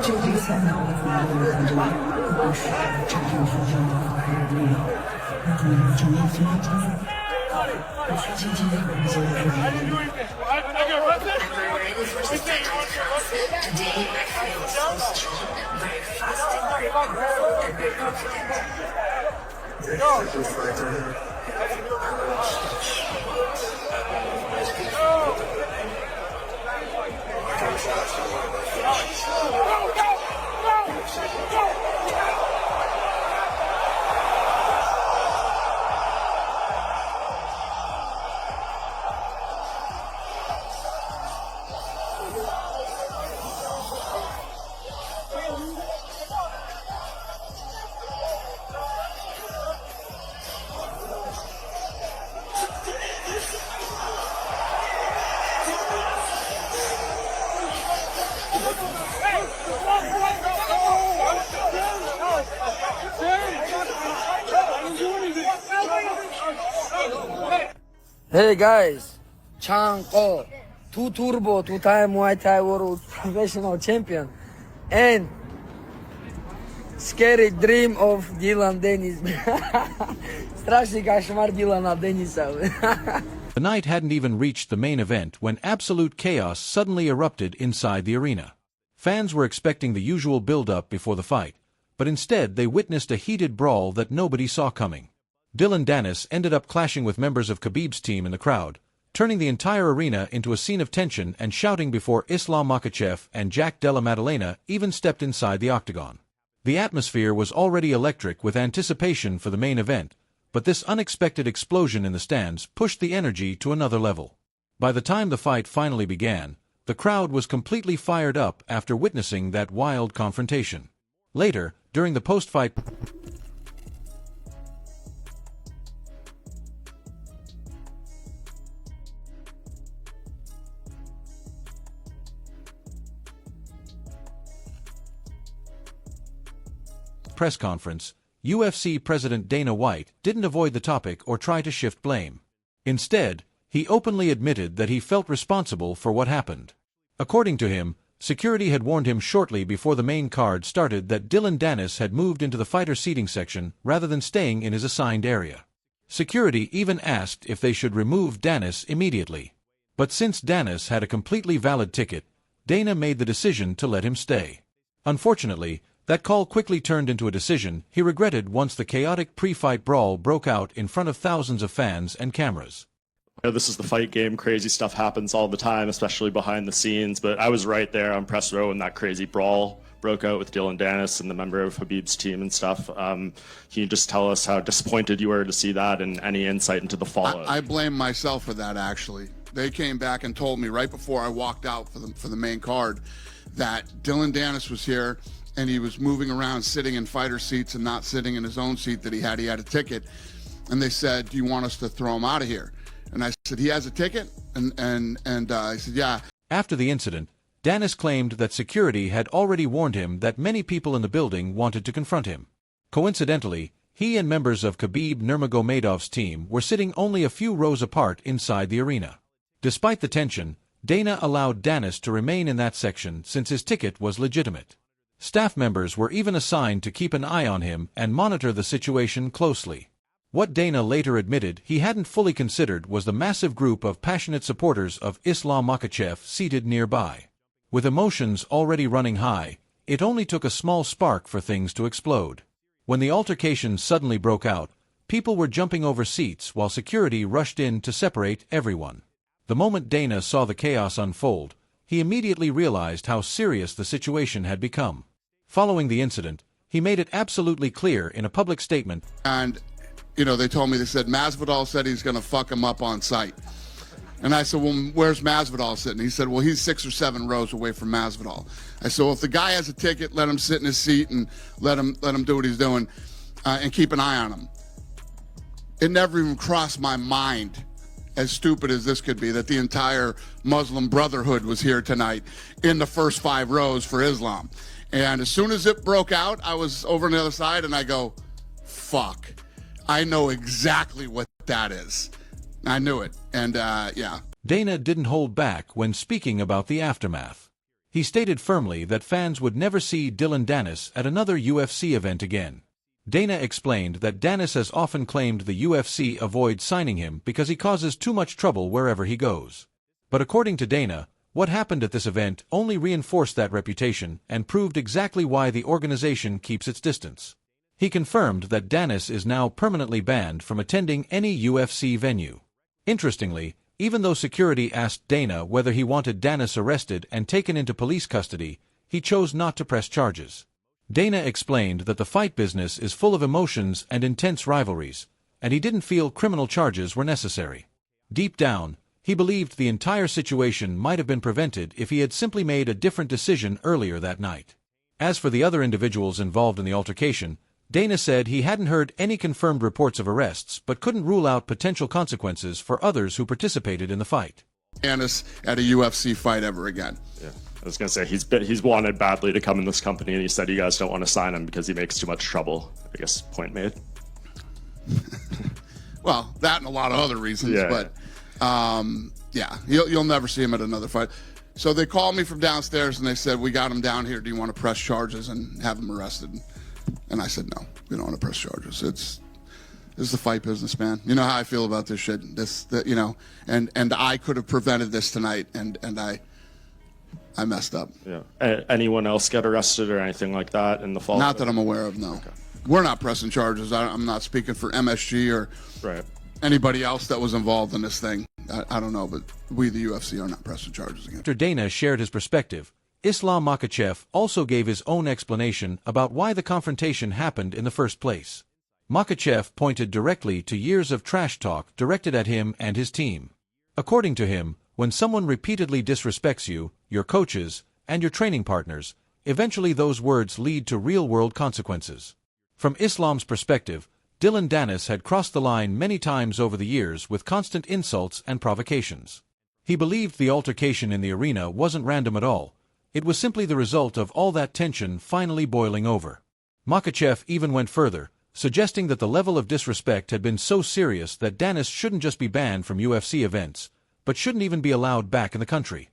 这个比赛呢，我很重要，不光是战胜输球还有力量，那可能成为非常精彩。我是今天的比赛的Today I feel so strong, very fast and very powerful and very confident. The second fight ahead, I will teach most people martial arts are one of my finishes. Hey guys, Chang Ko, two turbo, two-time Muay Thai world professional champion, and scary dream of Dillon Danis. Strašný kašmar Dillona Danisa. The night hadn't even reached the main event when absolute chaos suddenly erupted inside the arena. Fans were expecting the usual build-up before the fight, but instead they witnessed a heated brawl that nobody saw coming. Dillon Danis ended up clashing with members of Khabib's team in the crowd, turning the entire arena into a scene of tension and shouting before Islam Makhachev and Jack Della Maddalena even stepped inside the octagon. The atmosphere was already electric with anticipation for the main event, but this unexpected explosion in the stands pushed the energy to another level. By the time the fight finally began, the crowd was completely fired up after witnessing that wild confrontation. Later, during the post-fight press conference, UFC President Dana White didn't avoid the topic or try to shift blame. Instead, he openly admitted that he felt responsible for what happened. According to him, security had warned him shortly before the main card started that Dillon Danis had moved into the fighter seating section rather than staying in his assigned area. Security even asked if they should remove Danis immediately. But since Danis had a completely valid ticket, Dana made the decision to let him stay. Unfortunately, that call quickly turned into a decision he regretted once the chaotic pre-fight brawl broke out in front of thousands of fans and cameras. This is the fight game. Crazy stuff happens all the time, especially behind the scenes. But I was right there on press row when that crazy brawl broke out with Dillon Danis and the member of Khabib's team and stuff. Can you just tell us how disappointed you were to see that and any insight into the fallout? I blame myself for that, actually. They came back and told me right before I walked out for the main card that Dillon Danis was here and he was moving around sitting in fighter seats and not sitting in his own seat that he had. He had a ticket. And they said, do you want us to throw him out of here? And I said, he has a ticket? And I said, yeah. After the incident, Danis claimed that security had already warned him that many people in the building wanted to confront him. Coincidentally, he and members of Khabib Nurmagomedov's team were sitting only a few rows apart inside the arena. Despite the tension, Dana allowed Danis to remain in that section since his ticket was legitimate. Staff members were even assigned to keep an eye on him and monitor the situation closely. What Dana later admitted he hadn't fully considered was the massive group of passionate supporters of Islam Makhachev seated nearby. With emotions already running high, it only took a small spark for things to explode. When the altercation suddenly broke out, people were jumping over seats while security rushed in to separate everyone. The moment Dana saw the chaos unfold, he immediately realized how serious the situation had become. Following the incident, he made it absolutely clear in a public statement. And they told me, they said, Masvidal said he's going to fuck him up on site. And I said, well, where's Masvidal sitting? He said, well, he's 6 or 7 rows away from Masvidal. I said, well, if the guy has a ticket, let him sit in his seat and let him do what he's doing and keep an eye on him. It never even crossed my mind, as stupid as this could be, that the entire Muslim Brotherhood was here tonight in the first 5 rows for Islam. And as soon as it broke out, I was over on the other side, and I go, fuck. I know exactly what that is. I knew it, and yeah. Dana didn't hold back when speaking about the aftermath. He stated firmly that fans would never see Dillon Danis at another UFC event again. Dana explained that Danis has often claimed the UFC avoids signing him because he causes too much trouble wherever he goes. But according to Dana, what happened at this event only reinforced that reputation and proved exactly why the organization keeps its distance. He confirmed that Danis is now permanently banned from attending any UFC venue. Interestingly, even though security asked Dana whether he wanted Danis arrested and taken into police custody, he chose not to press charges. Dana explained that the fight business is full of emotions and intense rivalries, and he didn't feel criminal charges were necessary. Deep down, he believed the entire situation might have been prevented if he had simply made a different decision earlier that night. As for the other individuals involved in the altercation, Dana said he hadn't heard any confirmed reports of arrests but couldn't rule out potential consequences for others who participated in the fight. Danis at a UFC fight ever again. Yeah, I was going to say, he's wanted badly to come in this company, and he said you guys don't want to sign him because he makes too much trouble. I guess point made. Well, that and a lot of other reasons, Yeah. But yeah, you'll never see him at another fight. So they called me from downstairs and they said, we got him down here. Do you want to press charges and have him arrested? And I said, no, we don't want to press charges. This is the fight business, man. You know how I feel about this shit. And I could have prevented this tonight, and I messed up. Yeah. Anyone else get arrested or anything like that in the fall? Not that I'm aware of, no. Okay. We're not pressing charges. I'm not speaking for MSG or anybody else that was involved in this thing. I don't know, but we, the UFC, are not pressing charges again. After Dana shared his perspective, Islam Makhachev also gave his own explanation about why the confrontation happened in the first place. Makhachev pointed directly to years of trash talk directed at him and his team. According to him, when someone repeatedly disrespects you, your coaches, and your training partners, eventually those words lead to real-world consequences. From Islam's perspective, Dillon Danis had crossed the line many times over the years with constant insults and provocations. He believed the altercation in the arena wasn't random at all. It was simply the result of all that tension finally boiling over. Makhachev even went further, suggesting that the level of disrespect had been so serious that Danis shouldn't just be banned from UFC events, but shouldn't even be allowed back in the country.